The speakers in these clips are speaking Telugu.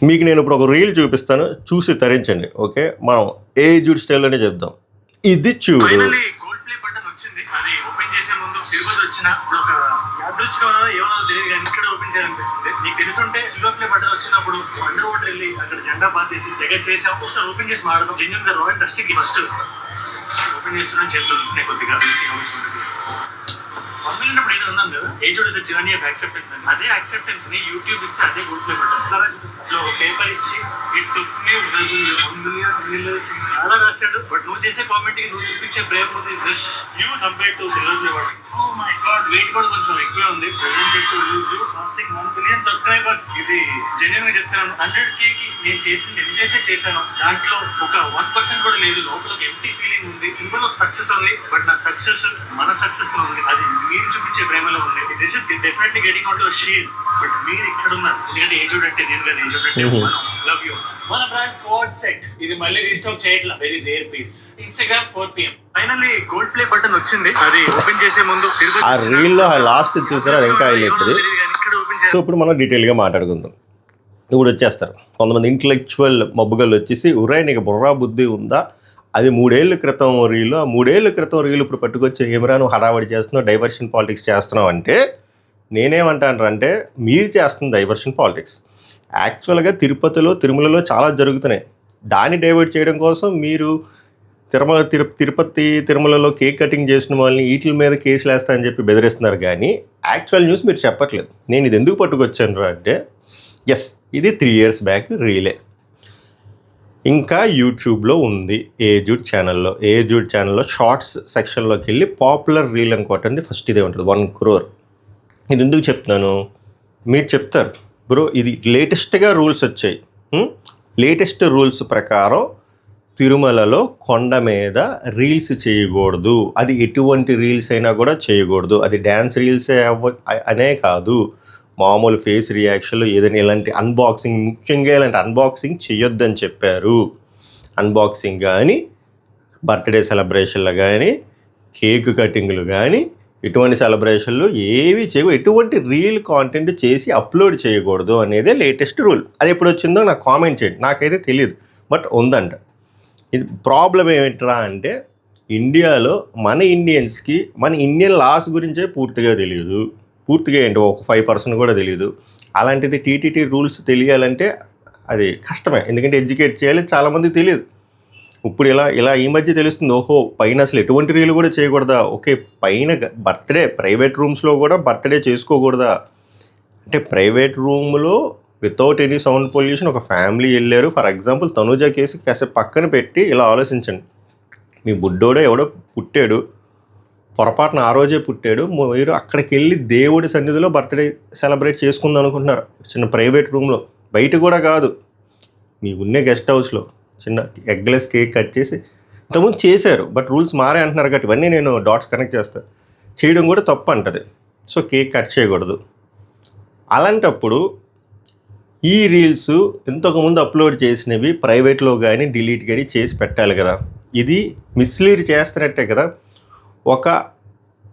మీకు నేను ఇప్పుడు ఒక రీల్ చూపిస్తాను, చూసి తరించండి. ఓకే, మనం ఏజ్డ్ స్టైల్లోనే చెప్దాం. ఇది చూడు. ఫైనల్లీ గోల్డ్ ప్లే బటన్ వచ్చింది. అది ఓపెన్ చేసే ముందు తిరుపతి వచ్చిన ఒక యాదృచ్ఛికమైన ఏమన్నా తెలియదు కానీ ఇక్కడ ఓపెన్ చేయాలనిపిస్తుంది. నీకు తెలుసుంటే గోల్డ్ ప్లే బటన్ వచ్చినప్పుడు అండర్ వాటర్ వెళ్ళి అక్కడ జెండా పాతేసి తెగ చేసాం. ఒకసారి ఓపెన్ చేసి మాడదాం. జెన్యున్ గా రాయల్ డస్ట్ కి ఫస్ట్ ఓపెన్ చేస్తున్నాను. చేతులు కొద్దిగా తీసి మమ్మల్ని ఏదో ఉన్నాం కదా, aged is journey of acceptance అని. అదే యాక్సెప్టెన్స్ ని యూట్యూబ్ ఇస్తే అదే గోల్డ్ ప్లే బటన్ పేపర్ ఇచ్చి ఇట్ టుక్ మీ 1 million చాలా రాశాడు. బట్ నువ్వు చేసే కామెంట్ కి నువ్వు చూపించే ప్రేమ ఉంది. This you compare to silver play button. Oh my god, wait కూడా కొంచెం ఎక్కువే ఉంది. Present to YouTube passing 1 billion subscribers. ఇది జెన్యున్ గా చెప్తున్నాను. 100K కి నేను చేసింది ఎంతైతే చేశానో దాంట్లో ఒక 1% కూడా లేదు. లోపల ఎంటీ ఫీలింగ్ ఉంది. సింబల్ ఆఫ్ సక్సెస్ ఉంది. బట్ నా సక్సెస్ మన సక్సెస్ లో ఉంది. అది మీరు చూపించే ప్రేమలో ఉంది. This is definitely getting on to shield. But మీరు ఇక్కడ ఉన్నారు. ఎందుకంటే ఏజ్డ్ అంటే నేను కదా, ఏజ్డ్ అంటే లవ్ యూ. మన బ్రాండ్ కోడ్ సెట్ ఇది మళ్ళీ రీస్టాక్ చేయట్లా. Very rare piece. Instagram 4 PM. Finally gold play button వచ్చింది. అది ఓపెన్ చేసే ముందు ఆ రీల్లో లాస్ట్ చూసారా, అది ఇంకా హైలైట్. సో ఇప్పుడు మనం డీటెయిల్గా మాట్లాడుకుందాం. ఇప్పుడు వచ్చేస్తారు కొంతమంది ఇంటలెక్చువల్ మబ్బుగళ్ళు వచ్చేసి, ఉరే నీకు బుర్రా బుద్ధి ఉందా, అది 3 ఏళ్ళ క్రితం రీలు, ఆ 3 ఏళ్ళ క్రితం రీలు ఇప్పుడు పట్టుకొచ్చి ఏమరా నువ్వు హడావడి చేస్తున్నావు, డైవర్షన్ పాలిటిక్స్ చేస్తున్నావు అంటే నేనేమంటాను అంటే, మీరు చేస్తుంది డైవర్షన్ పాలిటిక్స్. యాక్చువల్గా తిరుపతిలో తిరుమలలో చాలా జరుగుతున్నాయి. దాన్ని డైవర్ట్ చేయడం కోసం మీరు తిరుపతి తిరుమలలో కేక్ కటింగ్ చేసిన వాళ్ళని వీటి మీద కేసులు వేస్తానని చెప్పి బెదిరిస్తున్నారు. కానీ యాక్చువల్ న్యూస్ మీరు చెప్పట్లేదు. నేను ఇది ఎందుకు పట్టుకొచ్చాను అంటే, ఎస్ ఇది 3 years బ్యాక్ రీలే. ఇంకా యూట్యూబ్లో ఉంది ఏజ్డ్ ఛానల్లో షార్ట్స్ సెక్షన్లోకి వెళ్ళి పాపులర్ రీల్ అని కొట్టండి, ఫస్ట్ ఇదే ఉంటుంది 1 crore. ఇది ఎందుకు చెప్తున్నాను, మీరు చెప్తారు బ్రో ఇది లేటెస్ట్గా రూల్స్ వచ్చాయి. లేటెస్ట్ రూల్స్ ప్రకారం తిరుమలలో కొండ మీద రీల్స్ చేయకూడదు. అది ఎటువంటి రీల్స్ అయినా కూడా చేయకూడదు. అది డ్యాన్స్ రీల్సే అనే కాదు, మామూలు ఫేస్ రియాక్షన్లు ఏదైనా ఇలాంటి అన్బాక్సింగ్, ముఖ్యంగా ఇలాంటి అన్బాక్సింగ్ చేయొద్దని చెప్పారు. అన్బాక్సింగ్ కానీ, బర్త్డే సెలబ్రేషన్లు కానీ, కేక్ కటింగ్లు కానీ, ఎటువంటి సెలబ్రేషన్లు ఏవి చేయకూడదు. ఎటువంటి రీల్ కాంటెంట్ చేసి అప్లోడ్ చేయకూడదు అనేదే లేటెస్ట్ రూల్. అది ఎప్పుడు వచ్చిందో నాకు కామెంట్ చేయండి, నాకైతే తెలియదు, బట్ ఉందంట. ఇది ప్రాబ్లం ఏమిట్రా అంటే, ఇండియాలో మన ఇండియన్స్కి మన ఇండియన్ లాస్ గురించే పూర్తిగా తెలియదు. పూర్తిగా ఏంటి ఒక 5% కూడా తెలియదు. అలాంటిది టీటీటీ రూల్స్ తెలియాలంటే అది కష్టమే, ఎందుకంటే ఎడ్యుకేట్ చేయాలి, చాలామందికి తెలియదు. ఇప్పుడు ఇలా ఈ మధ్య తెలుస్తుంది, ఓహో పైన అసలు ఎటువంటి రీలు కూడా చేయకూడదా, ఓకే పైన బర్త్డే ప్రైవేట్ రూమ్స్లో కూడా బర్త్డే చేసుకోకూడదా అంటే, ప్రైవేట్ రూమ్లో వితౌట్ ఎనీ సౌండ్ పొల్యూషన్ ఒక ఫ్యామిలీ వెళ్ళారు. ఫర్ ఎగ్జాంపుల్ తనుజ కేసు కాసేపు పక్కన పెట్టి ఇలా ఆలోచించండి. మీ బుడ్డోడో ఎవడో పుట్టాడు, పొరపాటున ఆ రోజే పుట్టాడు, మీరు అక్కడికి వెళ్ళి దేవుడి సన్నిధిలో బర్త్డే సెలబ్రేట్ చేసుకుందాం అనుకుంటున్నారు చిన్న ప్రైవేట్ రూమ్లో, బయట కూడా కాదు, మీ ఉన్నే గెస్ట్ హౌస్లో చిన్న ఎగ్లెస్ కేక్ కట్ చేసి ఇంతకుముందు చేశారు. బట్ రూల్స్ మారే అంటున్నారు కాబట్టి ఇవన్నీ నేను డాట్స్ కనెక్ట్ చేస్తాను. చేయడం కూడా తప్పు అంటది. సో కేక్ కట్ చేయకూడదు. అలాంటప్పుడు ఈ రీల్స్ ఇంతకుముందు అప్లోడ్ చేసినవి ప్రైవేట్లో కానీ డిలీట్ కానీ చేసి పెట్టాలి కదా. ఇది మిస్లీడ్ చేస్తున్నట్టే కదా. ఒక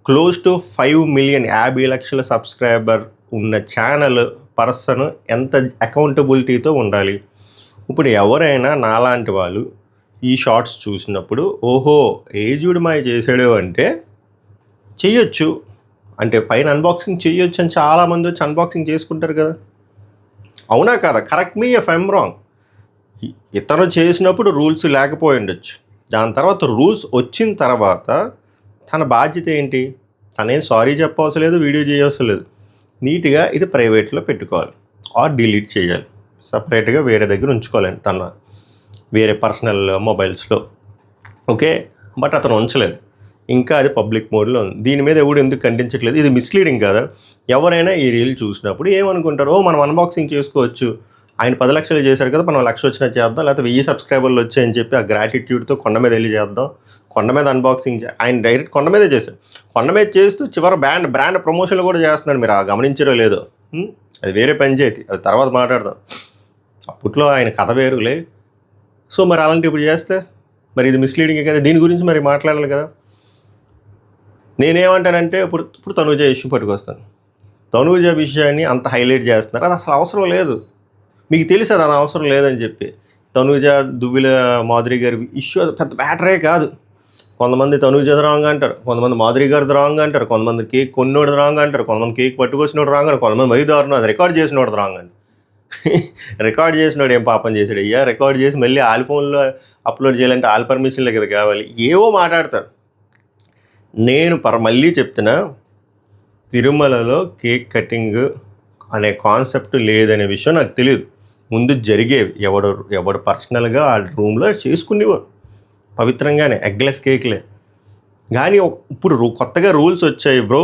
క్లోజ్ టు 5 million 50 లక్షల సబ్స్క్రైబర్ ఉన్న ఛానల్ పర్సన్ ఎంత అకౌంటబిలిటీతో ఉండాలి. ఇప్పుడు ఎవరైనా నాలాంటి వాళ్ళు ఈ షార్ట్స్ చూసినప్పుడు ఓహో ఏజ్డ్ మాయ చేసాడు అంటే చెయ్యొచ్చు, అంటే పైన అన్బాక్సింగ్ చెయ్యొచ్చు అని చాలామంది వచ్చి అన్బాక్సింగ్ చేసుకుంటారు కదా, అవునా కదా? Correct me if I'm wrong. ఇతను చేసినప్పుడు రూల్స్ లేకపోయి ఉండొచ్చు, దాని తర్వాత రూల్స్ వచ్చిన తర్వాత తన బాధ్యత ఏంటి, తనేం సారీ చెప్పవసరం లేదు, వీడియో చేయవసరం లేదు, నీట్గా ఇది ప్రైవేట్లో పెట్టుకోవాలి ఆర్ డిలీట్ చేయాలి, సపరేట్గా వేరే దగ్గర ఉంచుకోవాలండి తన వేరే పర్సనల్ మొబైల్స్లో. ఓకే, బట్ అతను ఉంచలేదు, ఇంకా అది పబ్లిక్ మోడ్లో ఉంది. దీని మీద ఎవడు ఎందుకు ఖండించట్లేదు? ఇది మిస్లీడింగ్ కదా. ఎవరైనా ఈ రీల్ చూసినప్పుడు ఏమనుకుంటారు, ఓ మనం అన్బాక్సింగ్ చేసుకోవచ్చు, ఆయన 10 లక్షలు చేశారు కదా, మనం 1 లక్ష వచ్చినా చేద్దాం, లేకపోతే 1000 సబ్స్క్రైబర్లు వచ్చాయని చెప్పి ఆ గ్రాటిట్యూడ్తో కొండ మీద వెళ్ళి చేద్దాం, కొండ మీద అన్బాక్సింగ్ ఆయన డైరెక్ట్ కొండ మీదే చేశాడు. కొండ మీద చేస్తూ చివరి బ్రాండ్ ప్రమోషన్లు కూడా చేస్తున్నాడు, మీరు గమనించారో లేదో. అది వేరే పంచాయతీ, అది తర్వాత మాట్లాడదాం. అప్పట్లో ఆయన కథ వేరులే. సో మరి అలాంటి ఇప్పుడు చేస్తే మరి ఇది మిస్లీడింగే కదా, దీని గురించి మరి మాట్లాడాలి కదా. నేనేమంటానంటే ఇప్పుడు తనూజ ఇష్యూ పట్టుకొస్తాను. తనూజ విషయాన్ని అంత హైలైట్ చేస్తున్నారు, అది అసలు అవసరం లేదు. మీకు తెలుసు అది అవసరం లేదని చెప్పి. తనూజ, దువ్విల మాధురి గారి ఇష్యూ పెద్ద మ్యాటరే కాదు. కొంతమంది తనూజది రాంగ్ అంటారు, కొంతమంది మాధురి గారిది రాంగ్ అంటారు, కొంతమంది కేక్ కొన్నోడిది రాంగ్ అంటారు, కొంతమంది కేక్ పట్టుకొచ్చినోడు రాంగ్ అంటారు, కొంతమంది మరీ దారుణం అది రికార్డ్ చేసినోడు రాంగ్ అండి. రికార్డ్ చేసినోడు ఏం పాపం చేసాడు అయ్యా? రికార్డ్ చేసి మళ్ళీ ఆల్ ఫోన్లో అప్లోడ్ చేయాలంటే ఆల్ పర్మిషన్లే కదా కావాలి. ఏవో మాట్లాడతారు. నేను మళ్ళీ చెప్తున్నా, తిరుమలలో కేక్ కటింగ్ అనే కాన్సెప్ట్ లేదనే విషయం నాకు తెలియదు. ముందు జరిగేవి ఎవడు పర్సనల్గా ఆ రూమ్లో చేసుకునేవారు పవిత్రంగానే, ఎగ్లెస్ కేక్లే. కానీ ఇప్పుడు కొత్తగా రూల్స్ వచ్చాయి బ్రో,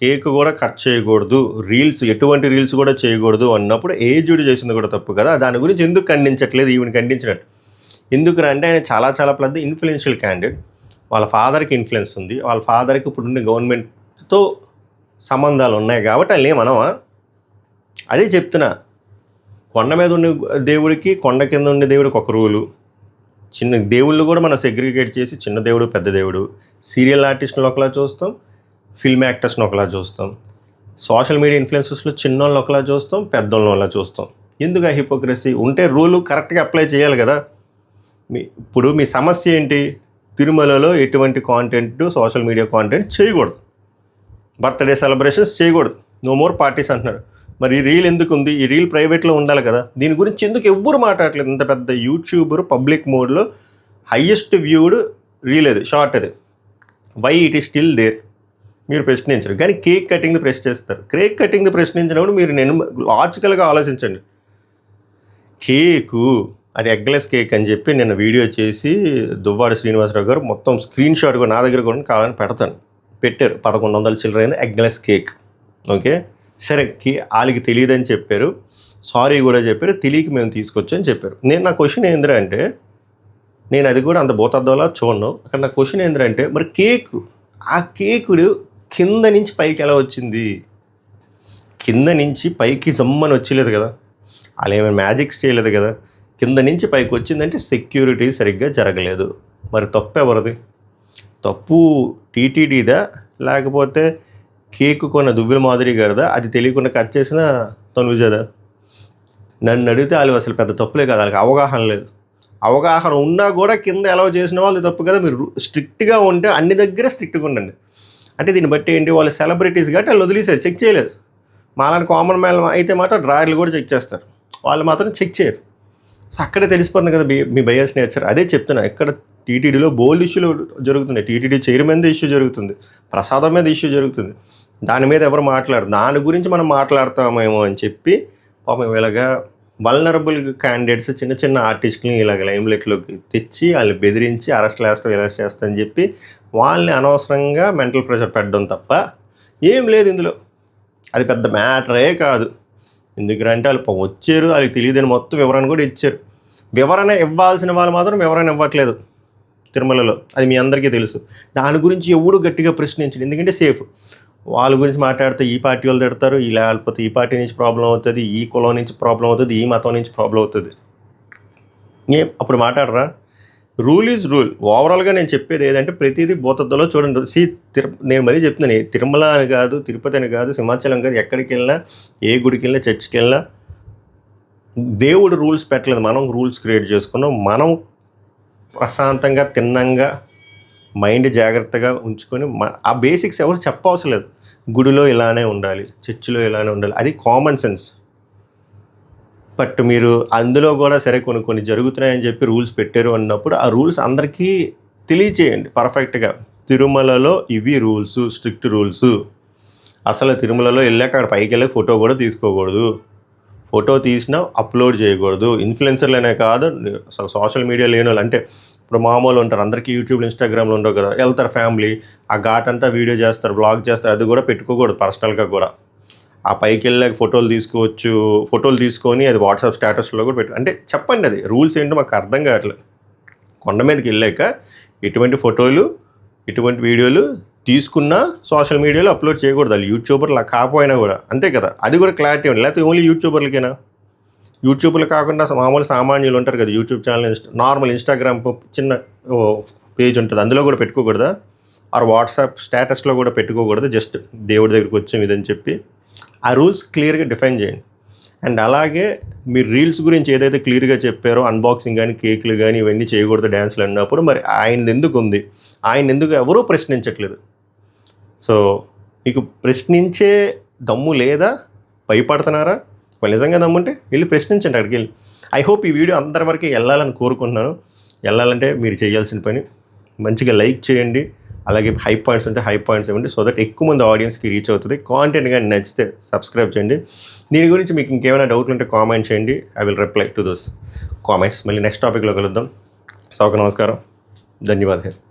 కేక్ కూడా కట్ చేయకూడదు, రీల్స్ ఎటువంటి రీల్స్ కూడా చేయకూడదు అన్నప్పుడు ఏజ్డ్ చేసింది కూడా తప్పు కదా. దాని గురించి ఎందుకు ఖండించట్లేదు? ఈవిని ఖండించినట్టు ఎందుకు అంటే ఆయన చాలా చాలా పెద్ద ఇన్ఫ్లుయెన్షియల్ క్యాండిడేట్. వాళ్ళ ఫాదర్కి ఇన్ఫ్లుయెన్స్ ఉంది, వాళ్ళ ఫాదర్కి ఇప్పుడున్న గవర్నమెంట్తో సంబంధాలు ఉన్నాయి కాబట్టి వాళ్ళు ఏమనవా? అదే చెప్తున్నా, కొండ మీద ఉండే దేవుడికి కొండ కింద ఉండే దేవుడికి ఒక రూలు. చిన్న దేవుళ్ళు కూడా మనం సెగ్రిగేట్ చేసి చిన్న దేవుడు పెద్ద దేవుడు, సీరియల్ ఆర్టిస్ట్ని ఒకలా చూస్తాం, ఫిల్మ్ యాక్టర్స్ని ఒకలా చూస్తాం, సోషల్ మీడియా ఇన్ఫ్లుయెన్సర్స్లో చిన్నోళ్ళని ఒకలా చూస్తాం, పెద్దోళ్ళని ఒకలా చూస్తాం. ఎందుకు ఆ హిపోక్రసీ? ఉంటే రూలు కరెక్ట్గా అప్లై చేయాలి కదా. ఇప్పుడు మీ సమస్య ఏంటి? తిరుమలలో ఎటువంటి కాంటెంట్, సోషల్ మీడియా కాంటెంట్ చేయకూడదు, బర్త్డే సెలబ్రేషన్స్ చేయకూడదు, నో మోర్ పార్టీస్ అంటున్నారు. మరి ఈ రీల్ ఎందుకు ఉంది? ఈ రీల్ ప్రైవేట్లో ఉండాలి కదా. దీని గురించి ఎందుకు ఎవ్వరు మాట్లాడలేదు? ఇంత పెద్ద యూట్యూబర్ పబ్లిక్ మోడ్లో హయ్యెస్ట్ వ్యూడ్ రీల్ అది, షార్ట్ అది. Why it is still there? మీరు ప్రశ్నించరు, కానీ కేక్ కటింగ్ది ప్రశ్నిస్తారు. కేక్ కటింగ్ది ప్రశ్నించినప్పుడు మీరు నేను లాజికల్గా ఆలోచించండి. కేకు అది ఎగ్లెస్ కేక్ అని చెప్పి నేను వీడియో చేసి దువ్వాడ శ్రీనివాసరావు గారు మొత్తం స్క్రీన్ షాట్ కూడా నా దగ్గర కూడా కావాలని పెడతాను, పెట్టారు. 1100 చిల్లరైంది ఎగ్లెస్ కేక్. ఓకే సరే, వాళ్ళకి తెలియదని చెప్పారు, సారీ కూడా చెప్పారు, తెలియక మేము తీసుకొచ్చని చెప్పారు. నా క్వశ్చన్ ఏంద్రా అంటే, నేను అది కూడా అంత భూతద్దంలా చూడను. అక్కడ నా క్వశ్చన్ ఏంద్రా అంటే, మరి ఆ కేకుడు కింద నుంచి పైకి ఎలా వచ్చింది? కింద నుంచి పైకి జమ్మని వచ్చలేదు కదా, వాళ్ళు ఏమైనా మ్యాజిక్స్ చేయలేదు కదా. కింద నుంచి పైకి వచ్చిందంటే సెక్యూరిటీ సరిగ్గా జరగలేదు. మరి తప్పు ఎవరిది? తప్పు టీటీడీదా లేకపోతే కేకు కొన్న దువ్విల మాధురి గారిదా? అది తెలియకుండా కట్ చేసిన తనుజదా? నన్ను అడిగితే వాళ్ళు అసలు పెద్ద తప్పులే కదా, వాళ్ళకి అవగాహన లేదు. అవగాహన ఉన్నా కూడా కింద ఎలా చేసిన వాళ్ళు తప్పు కదా. మీరు స్ట్రిక్ట్గా ఉంటే అన్ని దగ్గర స్ట్రిక్ట్గా ఉండండి. అంటే దీన్ని బట్టి ఏంటి, వాళ్ళు సెలబ్రిటీస్ కాబట్టి వాళ్ళు వదిలేసారు, చెక్ చేయలేదు. మాలాంటి కామన్ మ్యాన్ అయితే మాత్రం డ్రాయర్లు కూడా చెక్ చేస్తారు, వాళ్ళు మాత్రం చెక్ చేయరు. సో అక్కడే తెలిసిపోతుంది కదా మీ బయాస్ నేచర్. అదే చెప్తున్నా, ఇక్కడ టీటీడీలో బోల్డ్ ఇష్యూలు జరుగుతున్నాయి. టీటీడీ చైర్మన్ ఇష్యూ జరుగుతుంది, ప్రసాదం మీద ఇష్యూ జరుగుతుంది. దాని మీద ఎవరు మాట్లాడరు. దాని గురించి మనం మాట్లాడతామేమో అని చెప్పి పాపం ఇలాగా వల్నరబుల్ క్యాండిడేట్స్, చిన్న చిన్న ఆర్టిస్టులని ఇలాగ లైమ్లైట్లోకి తెచ్చి వాళ్ళని బెదిరించి అరెస్ట్ చేస్తా అని చెప్పి వాళ్ళని అనవసరంగా మెంటల్ ప్రెషర్ పెట్టడం తప్ప ఏం లేదు ఇందులో. అది పెద్ద మ్యాటరే కాదు. ఎందుకంటే వాళ్ళు వచ్చారు, వాళ్ళకి తెలియదని మొత్తం వివరణ కూడా ఇచ్చారు. వివరణ ఇవ్వాల్సిన వాళ్ళు మాత్రం వివరణ ఇవ్వట్లేదు తిరుమలలో, అది మీ అందరికీ తెలుసు. దాని గురించి ఎవడు గట్టిగా ప్రశ్నించండి, ఎందుకంటే సేఫ్. వాళ్ళ గురించి మాట్లాడితే ఈ పార్టీ వాళ్ళు తిడతారు, లేకపోతే ఈ పార్టీ నుంచి ప్రాబ్లం అవుతుంది, ఈ కులం నుంచి ప్రాబ్లం అవుతుంది, ఈ మతం నుంచి ప్రాబ్లం అవుతుంది. అప్పుడు మాట్లాడరా? Rule is rule. ఓవరాల్గా నేను చెప్పేది ఏదంటే ప్రతిదీ భూతద్దంలో చూడండి. నేను మరీ చెప్తున్నాను, తిరుమల అని కాదు, తిరుపతి అని కాదు, సింహాచలం కాదు, ఎక్కడికి వెళ్ళినా, ఏ గుడికి వెళ్ళినా, చర్చికి వెళ్ళినా దేవుడు రూల్స్ పెట్టలేదు, మనం రూల్స్ క్రియేట్ చేసుకున్నాం. మనం ప్రశాంతంగా తిన్నంగా మైండ్ జాగ్రత్తగా ఉంచుకొని ఆ బేసిక్స్ ఎవరు చెప్పవసరం లేదు. గుడిలో ఇలానే ఉండాలి, చర్చిలో ఇలానే ఉండాలి, అది కామన్ సెన్స్. బట్ మీరు అందులో కూడా సరే కొన్ని జరుగుతున్నాయని చెప్పి రూల్స్ పెట్టారు అన్నప్పుడు ఆ రూల్స్ అందరికీ తెలియచేయండి పర్ఫెక్ట్గా. తిరుమలలో ఇవి రూల్స్, స్ట్రిక్ట్ రూల్స్. అసలు తిరుమలలో వెళ్ళాక అక్కడ పైకి వెళ్ళి ఫోటో కూడా తీసుకోకూడదు, ఫోటో తీసినా అప్లోడ్ చేయకూడదు. ఇన్ఫ్లుయెన్సర్లనే కాదు, అసలు సోషల్ మీడియా లేని వాళ్ళు, అంటే ఇప్పుడు మామూలు ఉంటారు, అందరికీ యూట్యూబ్లో ఇన్స్టాగ్రామ్లో ఉండవు కదా, వెళ్తారు ఫ్యామిలీ, ఆ ఘాట్ అంతా వీడియో చేస్తారు, బ్లాగ్ చేస్తారు, అది కూడా పెట్టుకోకూడదు పర్సనల్గా కూడా. ఆ పైకి వెళ్ళాక ఫోటోలు తీసుకోవచ్చు, ఫోటోలు తీసుకొని అది వాట్సాప్ స్టేటస్లో కూడా అంటే చెప్పండి, అది రూల్స్ ఏంటో మాకు అర్థం కావట్లేదు. కొండ మీదకి వెళ్ళాక ఎటువంటి ఫోటోలు, ఎటువంటి వీడియోలు తీసుకున్నా సోషల్ మీడియాలో అప్లోడ్ చేయకూడదు. వాళ్ళు యూట్యూబర్లు కాకపోయినా కూడా అంతే కదా, అది కూడా క్లారిటీ ఉంది. లేకపోతే ఓన్లీ యూట్యూబర్లకేనా? యూట్యూబ్లు కాకుండా మామూలు సామాన్యులు ఉంటారు కదా, యూట్యూబ్ ఛానల్, నార్మల్ ఇన్స్టాగ్రామ్ చిన్న పేజ్ ఉంటుంది, అందులో కూడా పెట్టుకోకూడదా? ఆర్ వాట్సాప్ స్టేటస్లో కూడా పెట్టుకోకూడదు? జస్ట్ దేవుడి దగ్గరికి వచ్చాం ఇదని చెప్పి ఆ రూల్స్ క్లియర్గా డిఫైన్ చేయండి. అండ్ అలాగే మీరు రీల్స్ గురించి ఏదైతే క్లియర్గా చెప్పారో అన్బాక్సింగ్ కానీ కేకులు కానీ ఇవన్నీ చేయకూడదు డ్యాన్స్లు అన్నప్పుడు మరి ఆయన ఎందుకు ఉంది, ఆయన ఎందుకు ఎవరూ ప్రశ్నించట్లేదు. సో మీకు ప్రశ్నించే దమ్ము లేదా, భయపడుతున్నారా? వాళ్ళు నిజంగా దమ్ముంటే వెళ్ళి ప్రశ్నించండి అక్కడికి వెళ్ళి. ఐ హోప్ ఈ వీడియో అందరి వరకు వెళ్ళాలని కోరుకుంటున్నాను. వెళ్ళాలంటే మీరు చేయాల్సిన పని మంచిగా లైక్ చేయండి, అలాగే హై పాయింట్స్ ఉంటే హై పాయింట్స్ ఇవ్వండి, సో దట్ ఎక్కువ మంది ఆడియన్స్కి రీచ్ అవుతుంది. కాంటెంట్ కానీ నచ్చితే సబ్స్క్రైబ్ చేయండి. దీని గురించి మీకు ఇంకేమైనా డౌట్లు ఉంటే కామెంట్ చేయండి, I will reply to those comments. మళ్ళీ నెక్స్ట్ టాపిక్లో కలుద్దాం. సౌక నమస్కారం, ధన్యవాదాలు.